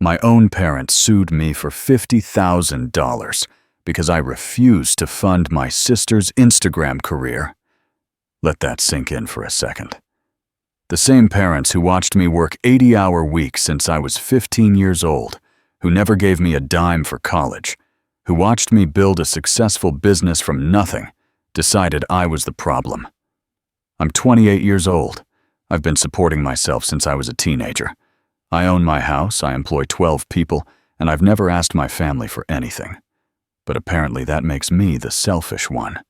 My own parents sued me for $50,000 because I refused to fund my sister's Instagram career. Let that sink in for a second. The same parents who watched me work 80-hour weeks since I was 15 years old, who never gave me a dime for college, who watched me build a successful business from nothing, decided I was the problem. I'm 28 years old. I've been supporting myself since I was a teenager. I own my house, I employ 12 people, and I've never asked my family for anything. But apparently that makes me the selfish one.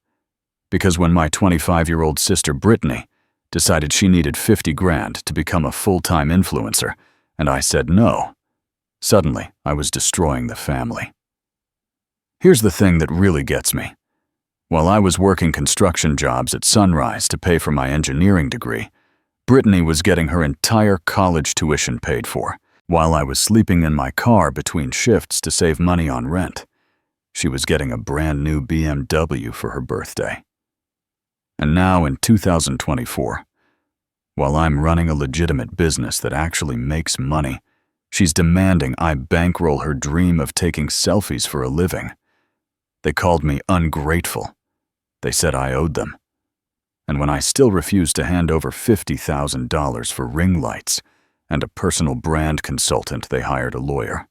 Because when my 25-year-old sister Brittany decided she needed 50 grand to become a full-time influencer, and I said no, suddenly I was destroying the family. Here's the thing that really gets me. While I was working construction jobs at Sunrise to pay for my engineering degree, Brittany was getting her entire college tuition paid for, while I was sleeping in my car between shifts to save money on rent. She was getting a brand new BMW for her birthday. And now in 2024, while I'm running a legitimate business that actually makes money, she's demanding I bankroll her dream of taking selfies for a living. They called me ungrateful. They said I owed them. And when I still refused to hand over $50,000 for ring lights and a personal brand consultant, they hired a lawyer.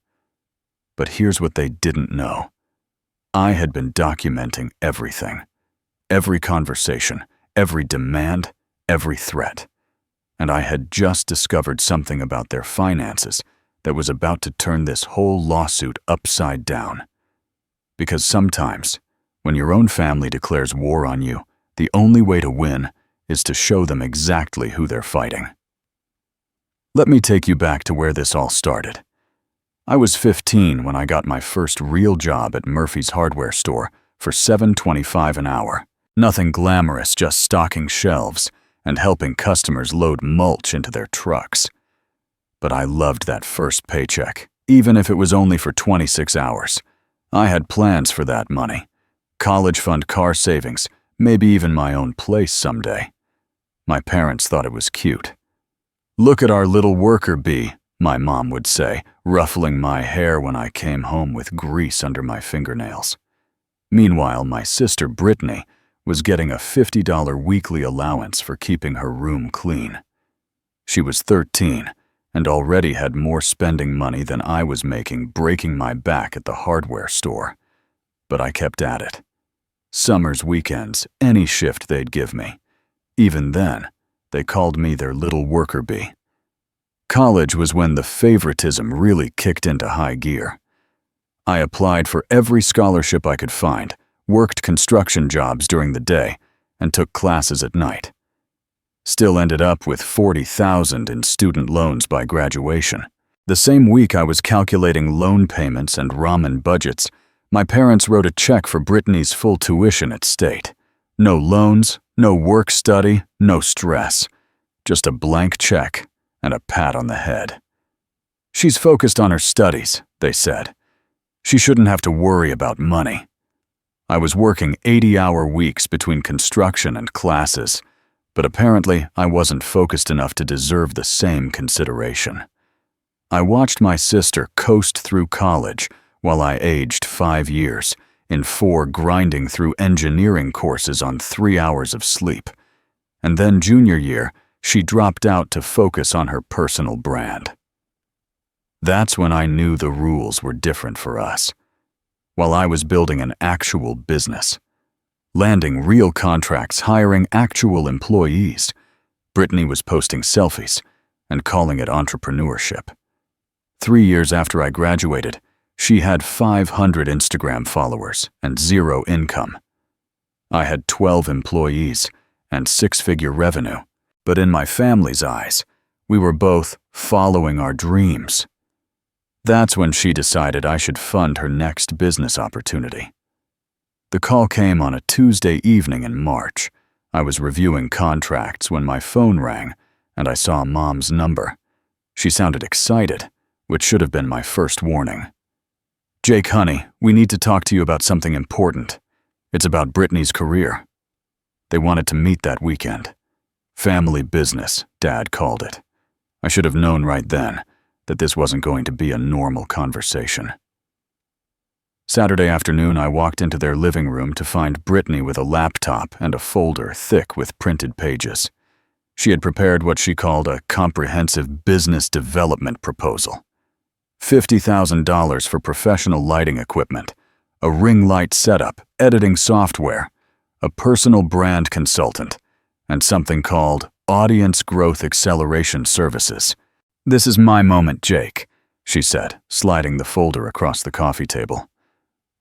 But here's what they didn't know. I had been documenting everything. Every conversation, every demand, every threat. And I had just discovered something about their finances that was about to turn this whole lawsuit upside down. Because sometimes, when your own family declares war on you, the only way to win is to show them exactly who they're fighting. Let me take you back to where this all started. I was 15 when I got my first real job at Murphy's hardware store for $7.25 an hour. Nothing glamorous, just stocking shelves and helping customers load mulch into their trucks. But I loved that first paycheck, even if it was only for 26 hours. I had plans for that money. College fund, car savings, maybe even my own place someday. My parents thought it was cute. "Look at our little worker bee," my mom would say, ruffling my hair when I came home with grease under my fingernails. Meanwhile, my sister Brittany was getting a $50 weekly allowance for keeping her room clean. She was 13 and already had more spending money than I was making breaking my back at the hardware store. But I kept at it. Summers, weekends, any shift they'd give me. Even then, they called me their little worker bee. College was when the favoritism really kicked into high gear. I applied for every scholarship I could find, worked construction jobs during the day, and took classes at night. Still ended up with $40,000 in student loans by graduation. The same week I was calculating loan payments and ramen budgets, my parents wrote a check for Brittany's full tuition at State. No loans, no work study, no stress. Just a blank check and a pat on the head. "She's focused on her studies," they said. "She shouldn't have to worry about money." I was working 80-hour weeks between construction and classes, but apparently I wasn't focused enough to deserve the same consideration. I watched my sister coast through college while I aged 5 years, in 4 grinding through engineering courses on 3 hours of sleep. And then junior year, she dropped out to focus on her personal brand. That's when I knew the rules were different for us. While I was building an actual business, landing real contracts, hiring actual employees, Brittany was posting selfies and calling it entrepreneurship. 3 years after I graduated, she had 500 Instagram followers and 0 income. I had 12 employees and 6-figure revenue, but in my family's eyes, we were both following our dreams. That's when she decided I should fund her next business opportunity. The call came on a Tuesday evening in March. I was reviewing contracts when my phone rang and I saw Mom's number. She sounded excited, which should have been my first warning. "Jake, honey, we need to talk to you about something important. It's about Brittany's career." They wanted to meet that weekend. Family business, Dad called it. I should have known right then. that this wasn't going to be a normal conversation. Saturday afternoon, I walked into their living room to find Brittany with a laptop and a folder thick with printed pages. She had prepared what she called a comprehensive business development proposal. $50,000 for professional lighting equipment, a ring light setup, editing software, a personal brand consultant, and something called Audience Growth Acceleration Services. "This is my moment, Jake," she said, sliding the folder across the coffee table.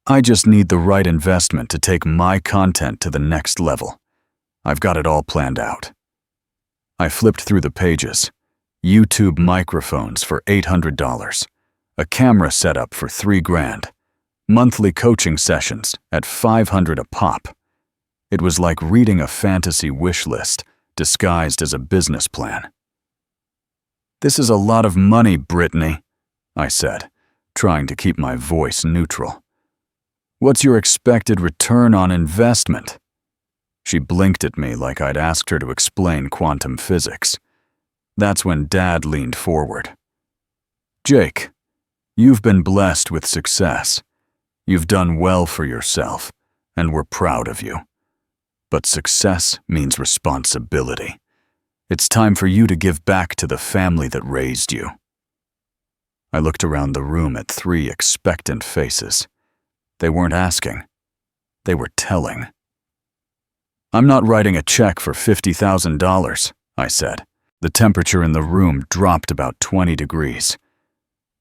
"I just need the right investment to take my content to the next level. I've got it all planned out." I flipped through the pages. YouTube microphones for $800, a camera setup for $3,000, monthly coaching sessions at $500 a pop. It was like reading a fantasy wish list disguised as a business plan. "This is a lot of money, Brittany," I said, trying to keep my voice neutral. "What's your expected return on investment?" She blinked at me like I'd asked her to explain quantum physics. That's when Dad leaned forward. "Jake, you've been blessed with success. You've done well for yourself, and we're proud of you. But success means responsibility. It's time for you to give back to the family that raised you." I looked around the room at 3 expectant faces. They weren't asking. They were telling. "I'm not writing a check for $50,000, I said. The temperature in the room dropped about 20 degrees.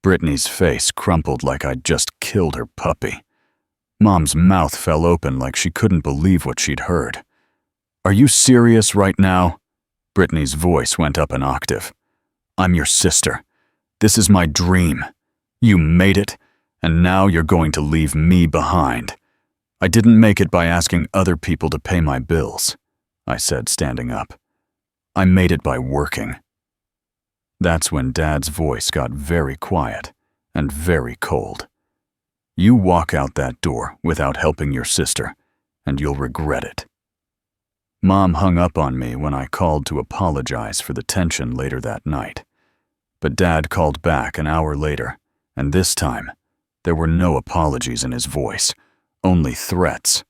Brittany's face crumpled like I'd just killed her puppy. Mom's mouth fell open like she couldn't believe what she'd heard. "Are you serious right now?" Brittany's voice went up an octave. "I'm your sister. This is my dream. You made it, and now you're going to leave me behind. I didn't make it by asking other people to pay my bills," I said, standing up. "I made it by working." That's when Dad's voice got very quiet and very cold. "You walk out that door without helping your sister, and you'll regret it." Mom hung up on me when I called to apologize for the tension later that night. But Dad called back an hour later, and this time, there were no apologies in his voice, only threats.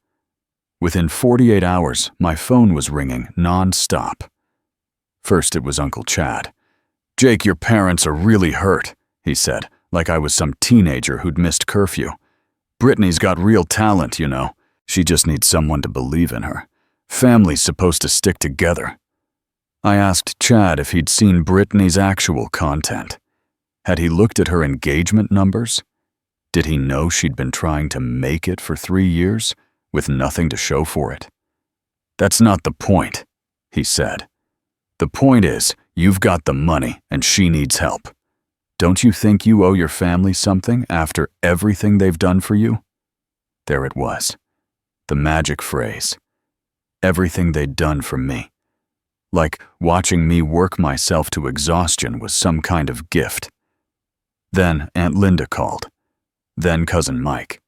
Within 48 hours, my phone was ringing non-stop. First, it was Uncle Chad. "Jake, your parents are really hurt," he said, like I was some teenager who'd missed curfew. "Brittany's got real talent, you know. She just needs someone to believe in her. Family's supposed to stick together." I asked Chad if he'd seen Brittany's actual content. Had he looked at her engagement numbers? Did he know she'd been trying to make it for 3 years, with nothing to show for it? "That's not the point," he said. "The point is, you've got the money and she needs help. Don't you think you owe your family something after everything they've done for you?" There it was, the magic phrase. Everything they'd done for me. Like watching me work myself to exhaustion was some kind of gift. Then Aunt Linda called. Then Cousin Mike.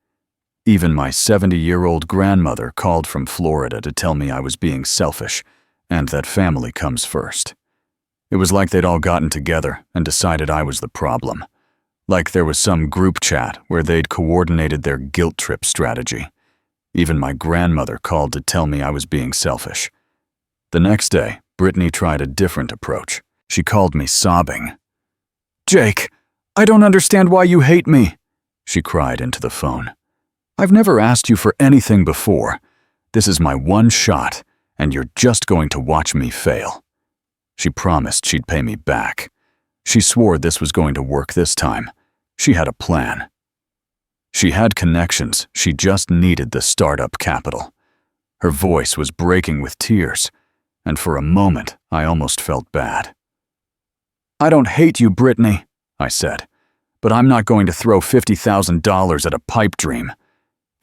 Even my 70-year-old grandmother called from Florida to tell me I was being selfish and that family comes first. It was like they'd all gotten together and decided I was the problem. Like there was some group chat where they'd coordinated their guilt trip strategy. Even my grandmother called to tell me I was being selfish. The next day, Brittany tried a different approach. She called me sobbing. "Jake, I don't understand why you hate me," she cried into the phone. "I've never asked you for anything before. This is my one shot, and you're just going to watch me fail." She promised she'd pay me back. She swore this was going to work this time. She had a plan. She had connections, she just needed the startup capital. Her voice was breaking with tears, and for a moment I almost felt bad. "I don't hate you, Brittany," I said, "but I'm not going to throw $50,000 at a pipe dream."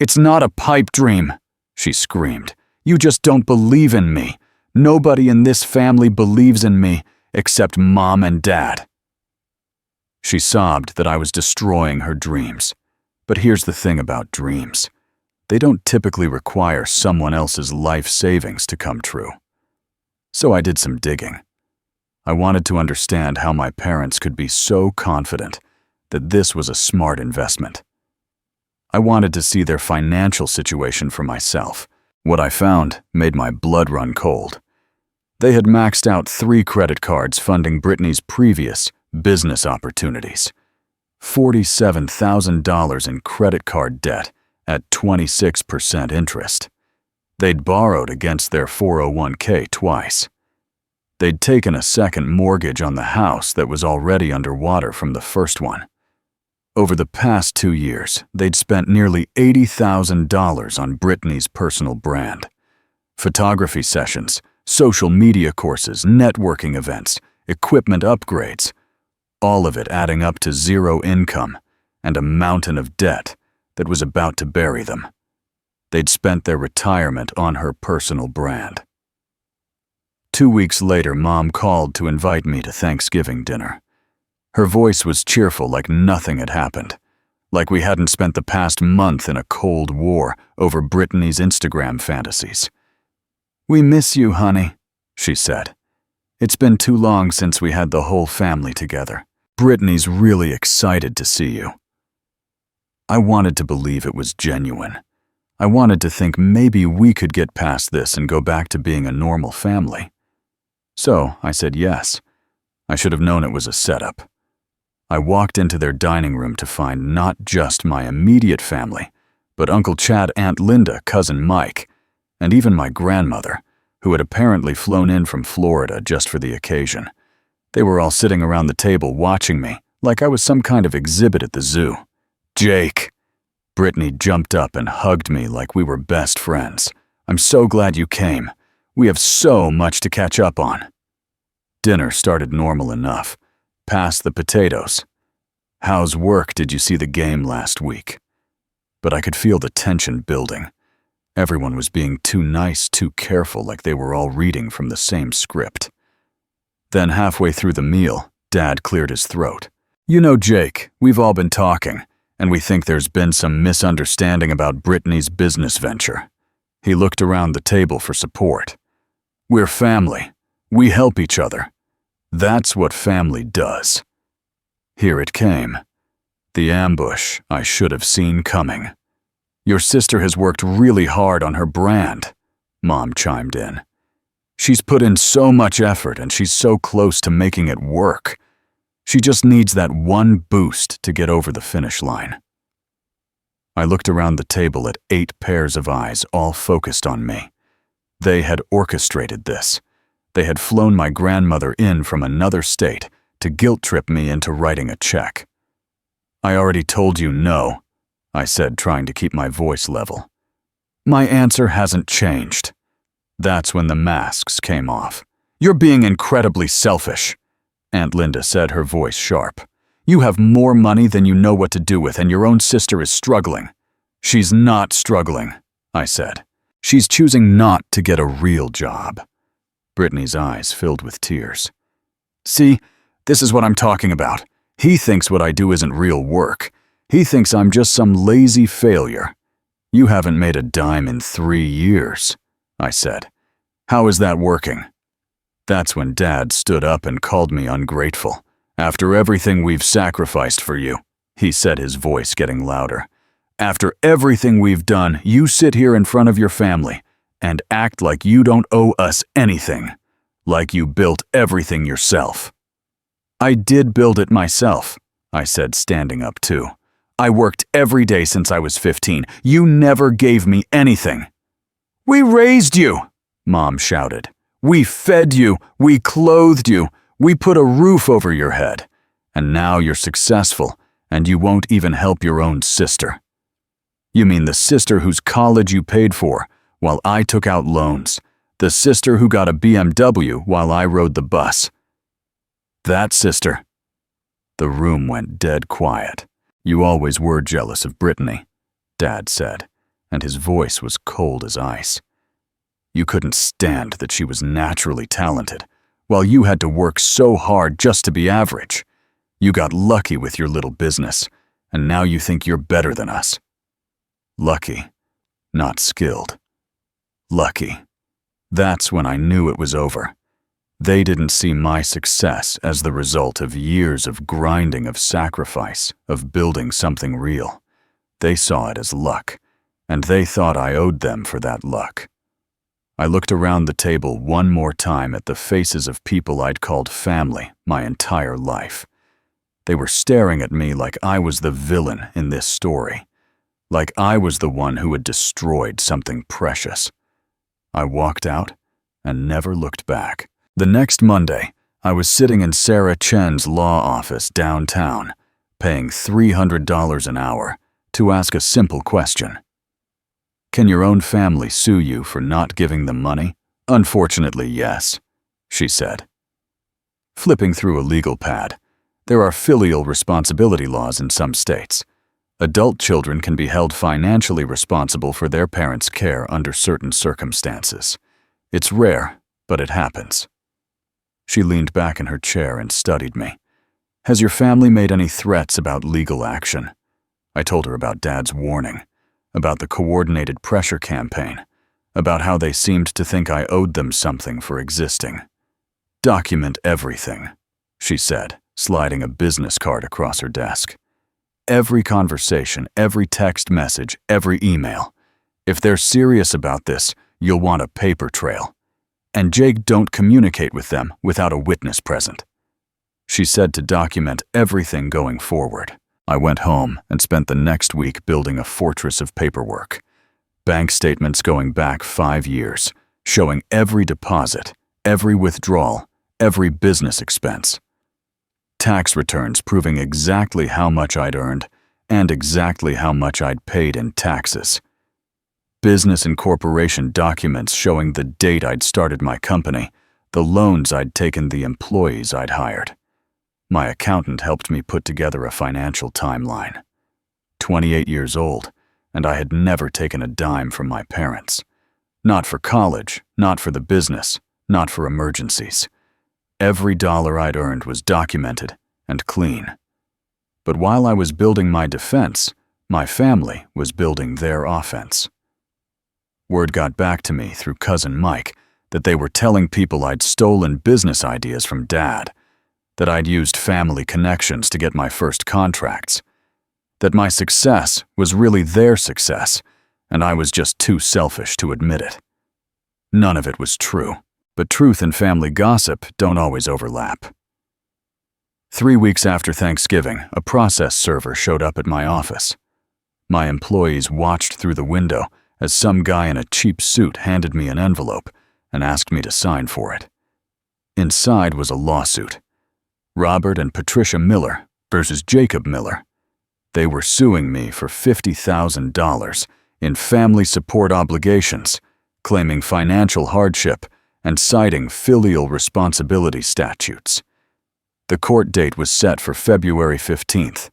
"It's not a pipe dream," she screamed. "You just don't believe in me. Nobody in this family believes in me except Mom and Dad." She sobbed that I was destroying her dreams. But here's the thing about dreams. They don't typically require someone else's life savings to come true. So I did some digging. I wanted to understand how my parents could be so confident that this was a smart investment. I wanted to see their financial situation for myself. What I found made my blood run cold. They had maxed out 3 credit cards funding Brittany's previous business opportunities. $47,000 in credit card debt at 26% interest. They'd borrowed against their 401k twice. They'd taken a second mortgage on the house that was already underwater from the first one. Over the past 2 years, they'd spent nearly $80,000 on Brittany's personal brand. Photography sessions, social media courses, networking events, equipment upgrades, all of it adding up to zero income and a mountain of debt that was about to bury them. They'd spent their retirement on her personal brand. 2 weeks later, Mom called to invite me to Thanksgiving dinner. Her voice was cheerful, like nothing had happened, like we hadn't spent the past month in a cold war over Brittany's Instagram fantasies. "We miss you, honey," she said. "It's been too long since we had the whole family together. Brittany's really excited to see you." I wanted to believe it was genuine. I wanted to think maybe we could get past this and go back to being a normal family. So I said yes. I should have known it was a setup. I walked into their dining room to find not just my immediate family, but Uncle Chad, Aunt Linda, Cousin Mike, and even my grandmother, who had apparently flown in from Florida just for the occasion. They were all sitting around the table watching me, like I was some kind of exhibit at the zoo. "Jake!" Brittany jumped up and hugged me like we were best friends. "I'm so glad you came. We have so much to catch up on." Dinner started normal enough, past the potatoes. "How's work? Did you see the game last week?" But I could feel the tension building. Everyone was being too nice, too careful, like they were all reading from the same script. Then halfway through the meal, Dad cleared his throat. "You know, Jake, we've all been talking, and we think there's been some misunderstanding about Brittany's business venture." He looked around the table for support. "We're family. We help each other. That's what family does." Here it came. The ambush I should have seen coming. "Your sister has worked really hard on her brand," Mom chimed in. "She's put in so much effort and she's so close to making it work. She just needs that one boost to get over the finish line." I looked around the table at 8 pairs of eyes, all focused on me. They had orchestrated this. They had flown my grandmother in from another state to guilt-trip me into writing a check. "I already told you no," I said, trying to keep my voice level. "My answer hasn't changed." That's when the masks came off. "You're being incredibly selfish," Aunt Linda said, her voice sharp. "You have more money than you know what to do with, and your own sister is struggling." "She's not struggling," I said. "She's choosing not to get a real job." Brittany's eyes filled with tears. "See, this is what I'm talking about. He thinks what I do isn't real work. He thinks I'm just some lazy failure." "You haven't made a dime in 3 years," I said. "How is that working?" That's when Dad stood up and called me ungrateful. "After everything we've sacrificed for you," he said, his voice getting louder. "After everything we've done, you sit here in front of your family and act like you don't owe us anything, like you built everything yourself." "I did build it myself," I said, standing up too. "I worked every day since I was 15. You never gave me anything." "We raised you," Mom shouted. "We fed you, we clothed you, we put a roof over your head. And now you're successful, and you won't even help your own sister." "You mean the sister whose college you paid for, while I took out loans. The sister who got a BMW while I rode the bus." "That sister." The room went dead quiet. "You always were jealous of Brittany," Dad said, and his voice was cold as ice. "You couldn't stand that she was naturally talented, while you had to work so hard just to be average. You got lucky with your little business, and now you think you're better than us." Lucky, not skilled. Lucky. That's when I knew it was over. They didn't see my success as the result of years of grinding, of sacrifice, of building something real. They saw it as luck, and they thought I owed them for that luck. I looked around the table one more time at the faces of people I'd called family my entire life. They were staring at me like I was the villain in this story, like I was the one who had destroyed something precious. I walked out and never looked back. The next Monday, I was sitting in Sarah Chen's law office downtown, paying $300 an hour to ask a simple question. Can your own family sue you for not giving them money? Unfortunately, yes, she said. Flipping through a legal pad, there are filial responsibility laws in some states. Adult children can be held financially responsible for their parents' care under certain circumstances. It's rare, but it happens. She leaned back in her chair and studied me. Has your family made any threats about legal action? I told her about Dad's warning, about the coordinated pressure campaign, about how they seemed to think I owed them something for existing. Document everything, she said, sliding a business card across her desk. Every conversation, every text message, every email. If they're serious about this, you'll want a paper trail. And Jake, don't communicate with them without a witness present. She said to document everything going forward. I went home and spent the next week building a fortress of paperwork. Bank statements going back 5 years, showing every deposit, every withdrawal, every business expense. Tax returns proving exactly how much I'd earned and exactly how much I'd paid in taxes. Business and corporation documents showing the date I'd started my company, the loans I'd taken, the employees I'd hired. My accountant helped me put together a financial timeline. 28 years old, and I had never taken a dime from my parents. Not for college, not for the business, not for emergencies. Every dollar I'd earned was documented and clean. But while I was building my defense, my family was building their offense. Word got back to me through cousin Mike that they were telling people I'd stolen business ideas from Dad, that I'd used family connections to get my first contracts, that my success was really their success, and I was just too selfish to admit it. None of it was true, but truth and family gossip don't always overlap. 3 weeks after Thanksgiving, a process server showed up at my office. My employees watched through the window as some guy in a cheap suit handed me an envelope and asked me to sign for it. Inside was a lawsuit. Robert and Patricia Miller versus Jacob Miller. They were suing me for $50,000 in family support obligations, claiming financial hardship and citing filial responsibility statutes. The court date was set for February 15th.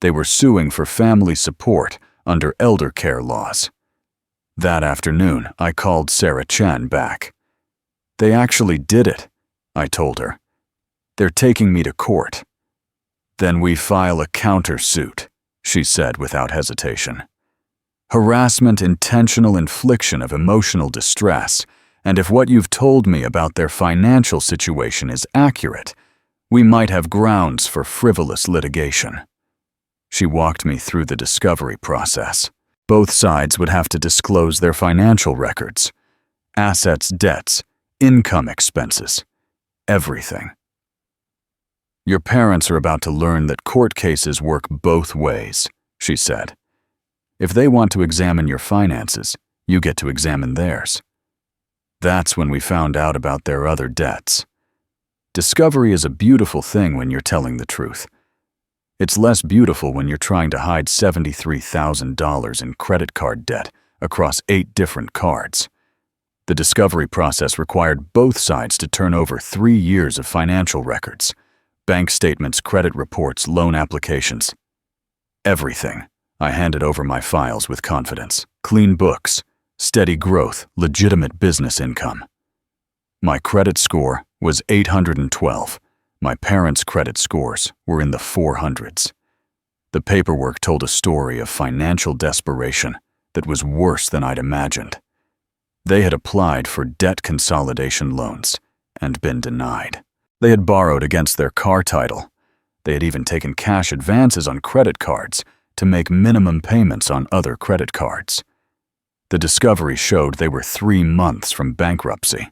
They were suing for family support under elder care laws. That afternoon, I called Sarah Chen back. They actually did it, I told her. They're taking me to court. Then we file a countersuit, she said without hesitation. Harassment, intentional infliction of emotional distress, and if what you've told me about their financial situation is accurate, we might have grounds for frivolous litigation. She walked me through the discovery process. Both sides would have to disclose their financial records, assets, debts, income expenses, everything. Your parents are about to learn that court cases work both ways, she said. If they want to examine your finances, you get to examine theirs. That's when we found out about their other debts. Discovery is a beautiful thing when you're telling the truth. It's less beautiful when you're trying to hide $73,000 in credit card debt across 8 different cards. The discovery process required both sides to turn over 3 years of financial records, bank statements, credit reports, loan applications. Everything. I handed over my files with confidence. Clean books, steady growth, legitimate business income. My credit score was 812. My parents' credit scores were in the 400s. The paperwork told a story of financial desperation that was worse than I'd imagined. They had applied for debt consolidation loans and been denied. They had borrowed against their car title. They had even taken cash advances on credit cards to make minimum payments on other credit cards. The discovery showed they were 3 months from bankruptcy.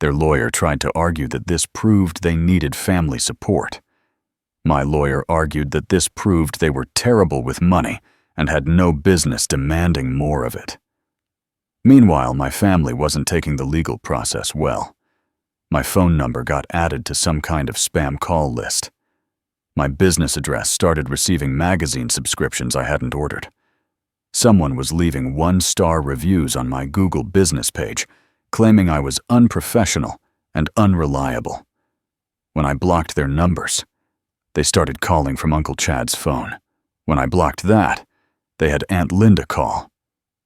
Their lawyer tried to argue that this proved they needed family support. My lawyer argued that this proved they were terrible with money and had no business demanding more of it. Meanwhile, my family wasn't taking the legal process well. My phone number got added to some kind of spam call list. My business address started receiving magazine subscriptions I hadn't ordered. Someone was leaving 1-star reviews on my Google business page, claiming I was unprofessional and unreliable. When I blocked their numbers, they started calling from Uncle Chad's phone. When I blocked that, they had Aunt Linda call.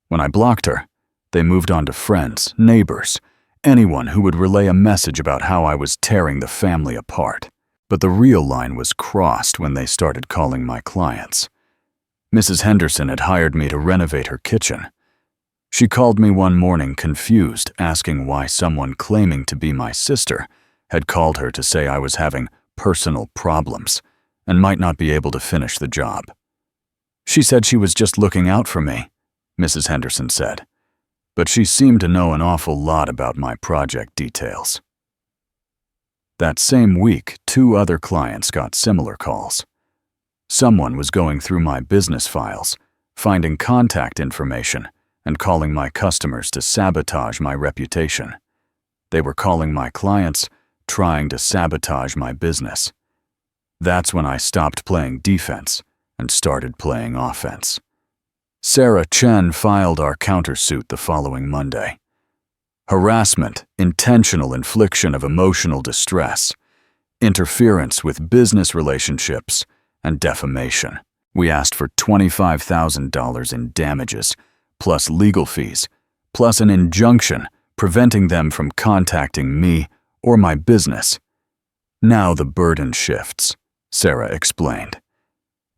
When I blocked her, they moved on to friends, neighbors, anyone who would relay a message about how I was tearing the family apart. But the real line was crossed when they started calling my clients. Mrs. Henderson had hired me to renovate her kitchen. She called me one morning confused, asking why someone claiming to be my sister had called her to say I was having personal problems and might not be able to finish the job. She said she was just looking out for me, Mrs. Henderson said, but she seemed to know an awful lot about my project details. That same week, 2 other clients got similar calls. Someone was going through my business files, finding contact information, and calling my customers to sabotage my reputation. They were calling my clients, trying to sabotage my business. That's when I stopped playing defense and started playing offense. Sarah Chen filed our countersuit the following Monday. Harassment, intentional infliction of emotional distress, interference with business relationships, and defamation. We asked for $25,000 in damages, plus legal fees, plus an injunction preventing them from contacting me or my business. Now the burden shifts, Sarah explained.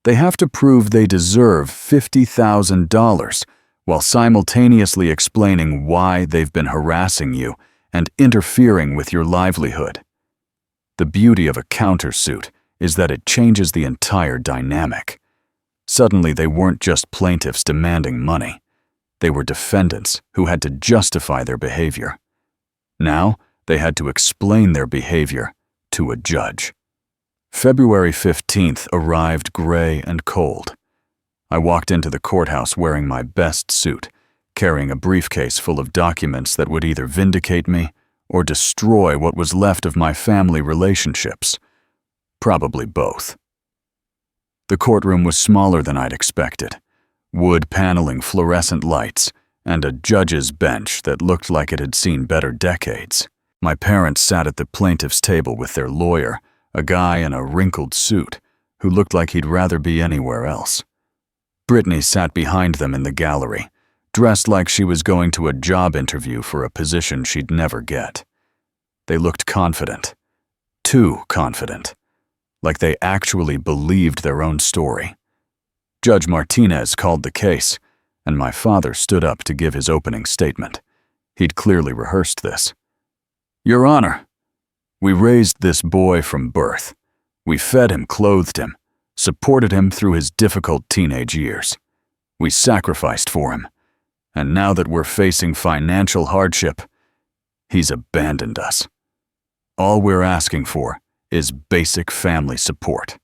They have to prove they deserve $50,000 while simultaneously explaining why they've been harassing you and interfering with your livelihood. The beauty of a countersuit is that it changes the entire dynamic. Suddenly, they weren't just plaintiffs demanding money. They were defendants who had to justify their behavior. Now, they had to explain their behavior to a judge. February 15th arrived gray and cold. I walked into the courthouse wearing my best suit, carrying a briefcase full of documents that would either vindicate me or destroy what was left of my family relationships. Probably both. The courtroom was smaller than I'd expected. Wood paneling, fluorescent lights, and a judge's bench that looked like it had seen better decades. My parents sat at the plaintiff's table with their lawyer, a guy in a wrinkled suit who looked like he'd rather be anywhere else. Brittany sat behind them in the gallery, dressed like she was going to a job interview for a position she'd never get. They looked confident. Too confident. Like they actually believed their own story. Judge Martinez called the case, and my father stood up to give his opening statement. He'd clearly rehearsed this. Your Honor, we raised this boy from birth. We fed him, clothed him, supported him through his difficult teenage years. We sacrificed for him, and now that we're facing financial hardship, he's abandoned us. All we're asking for is basic family support.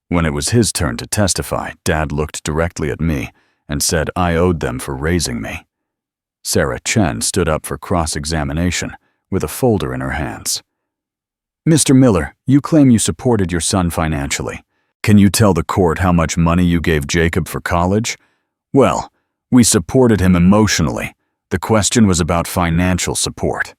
When it was his turn to testify, Dad looked directly at me and said I owed them for raising me. Sarah Chen stood up for cross-examination with a folder in her hands. Mr. Miller, you claim you supported your son financially. Can you tell the court how much money you gave Jacob for college? Well, we supported him emotionally. The question was about financial support.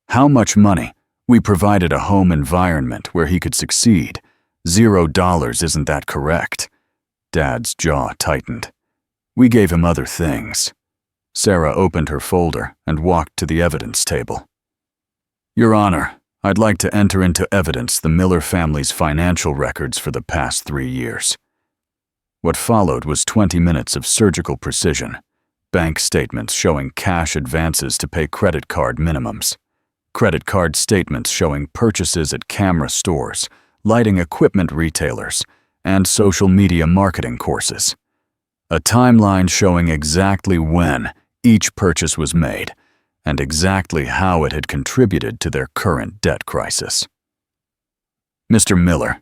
How much money? We provided a home environment where he could succeed. $0 isn't that correct? Dad's jaw tightened. We gave him other things. Sarah opened her folder and walked to the evidence table. Your Honor, I'd like to enter into evidence the Miller family's financial records for the past 3 years. What followed was 20 minutes of surgical precision, bank statements showing cash advances to pay credit card minimums, credit card statements showing purchases at camera stores, lighting equipment retailers, and social media marketing courses. A timeline showing exactly when each purchase was made and exactly how it had contributed to their current debt crisis. Mr. Miller,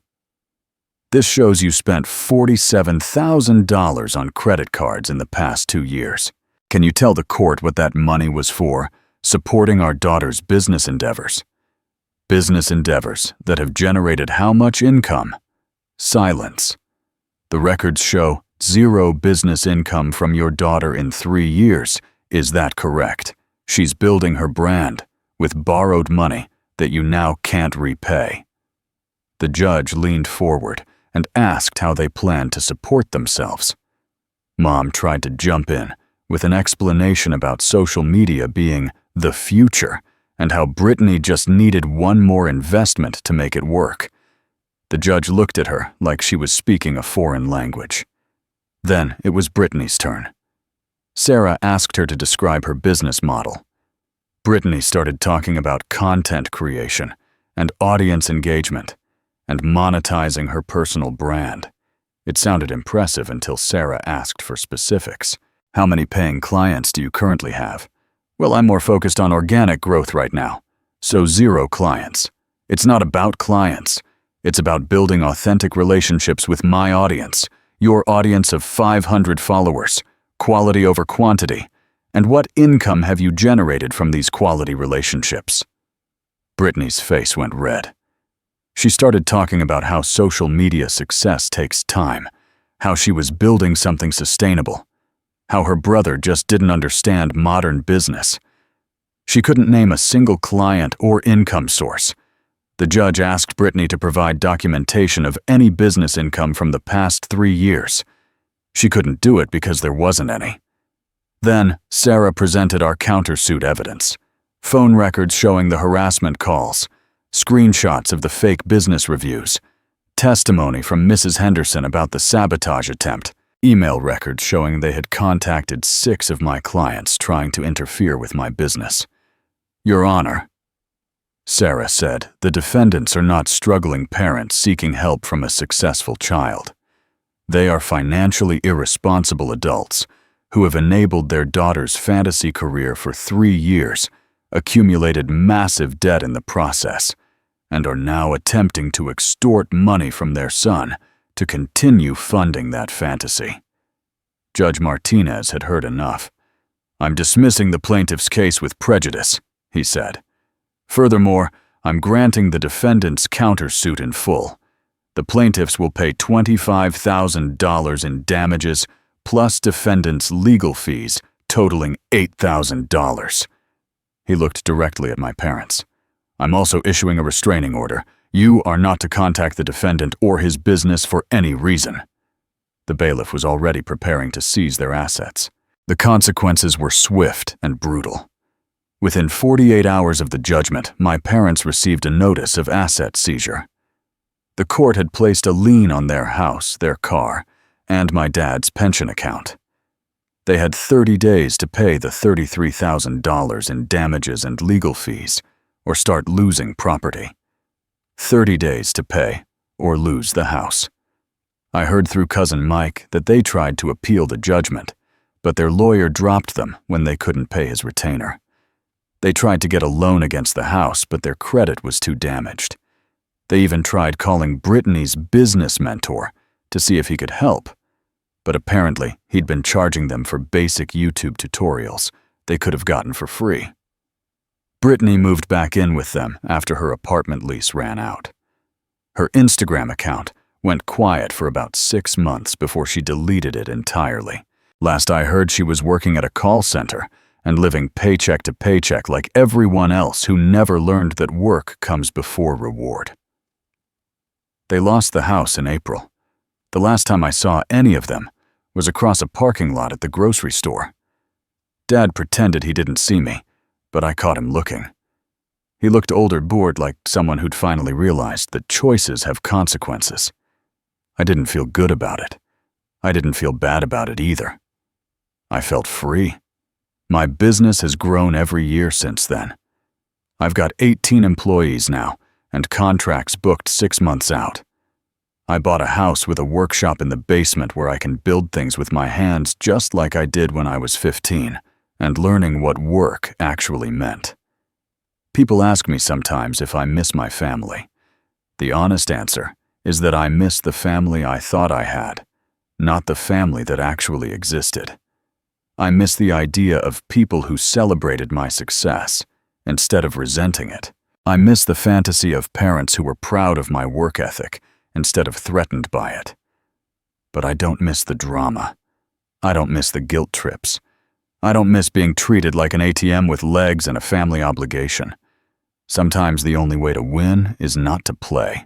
this shows you spent $47,000 on credit cards in the past 2 years. Can you tell the court what that money was for? Supporting our daughter's business endeavors. Business endeavors that have generated how much income? Silence. The records show 0 business income from your daughter in 3 years. Is that correct? She's building her brand with borrowed money that you now can't repay. The judge leaned forward and asked how they planned to support themselves. Mom tried to jump in with an explanation about social media being the future and how Brittany just needed one more investment to make it work. The judge looked at her like she was speaking a foreign language. Then it was Brittany's turn. Sarah asked her to describe her business model. Brittany started talking about content creation and audience engagement and monetizing her personal brand. It sounded impressive until Sarah asked for specifics. How many paying clients do you currently have? Well, I'm more focused on organic growth right now, so 0 clients. It's not about clients. It's about building authentic relationships with my audience, your audience of 500 followers, quality over quantity. And what income have you generated from these quality relationships? Brittany's face went red. She started talking about how social media success takes time, how she was building something sustainable, how her brother just didn't understand modern business. She couldn't name a single client or income source. The judge asked Brittany to provide documentation of any business income from the past 3 years. She couldn't do it because there wasn't any. Then, Sarah presented our countersuit evidence, phone records showing the harassment calls, screenshots of the fake business reviews, testimony from Mrs. Henderson about the sabotage attempt, email records showing they had contacted 6 of my clients trying to interfere with my business. Your Honor, Sarah said, the defendants are not struggling parents seeking help from a successful child. They are financially irresponsible adults who have enabled their daughter's fantasy career for 3 years, accumulated massive debt in the process, and are now attempting to extort money from their son to continue funding that fantasy. Judge Martinez had heard enough. I'm dismissing the plaintiff's case with prejudice, he said. Furthermore, I'm granting the defendant's countersuit in full. The plaintiffs will pay $25,000 in damages plus defendant's legal fees totaling $8,000. He looked directly at my parents. I'm also issuing a restraining order. You are not to contact the defendant or his business for any reason. The bailiff was already preparing to seize their assets. The consequences were swift and brutal. Within 48 hours of the judgment, my parents received a notice of asset seizure. The court had placed a lien on their house, their car, and my dad's pension account. They had 30 days to pay the $33,000 in damages and legal fees, or start losing property. 30 days to pay, or lose the house. I heard through Cousin Mike that they tried to appeal the judgment, but their lawyer dropped them when they couldn't pay his retainer. They tried to get a loan against the house, but their credit was too damaged. They even tried calling Brittany's business mentor to see if he could help, but apparently he'd been charging them for basic YouTube tutorials they could have gotten for free. Brittany moved back in with them after her apartment lease ran out. Her Instagram account went quiet for about 6 months before she deleted it entirely. Last I heard, she was working at a call center and living paycheck to paycheck like everyone else who never learned that work comes before reward. They lost the house in April. The last time I saw any of them was across a parking lot at the grocery store. Dad pretended he didn't see me, but I caught him looking. He looked older, bored, like someone who'd finally realized that choices have consequences. I didn't feel good about it. I didn't feel bad about it either. I felt free. My business has grown every year since then. I've got 18 employees now, and contracts booked 6 months out. I bought a house with a workshop in the basement where I can build things with my hands just like I did when I was 15, and learning what work actually meant. People ask me sometimes if I miss my family. The honest answer is that I miss the family I thought I had, not the family that actually existed. I miss the idea of people who celebrated my success instead of resenting it. I miss the fantasy of parents who were proud of my work ethic instead of threatened by it. But I don't miss the drama. I don't miss the guilt trips. I don't miss being treated like an ATM with legs and a family obligation. Sometimes the only way to win is not to play.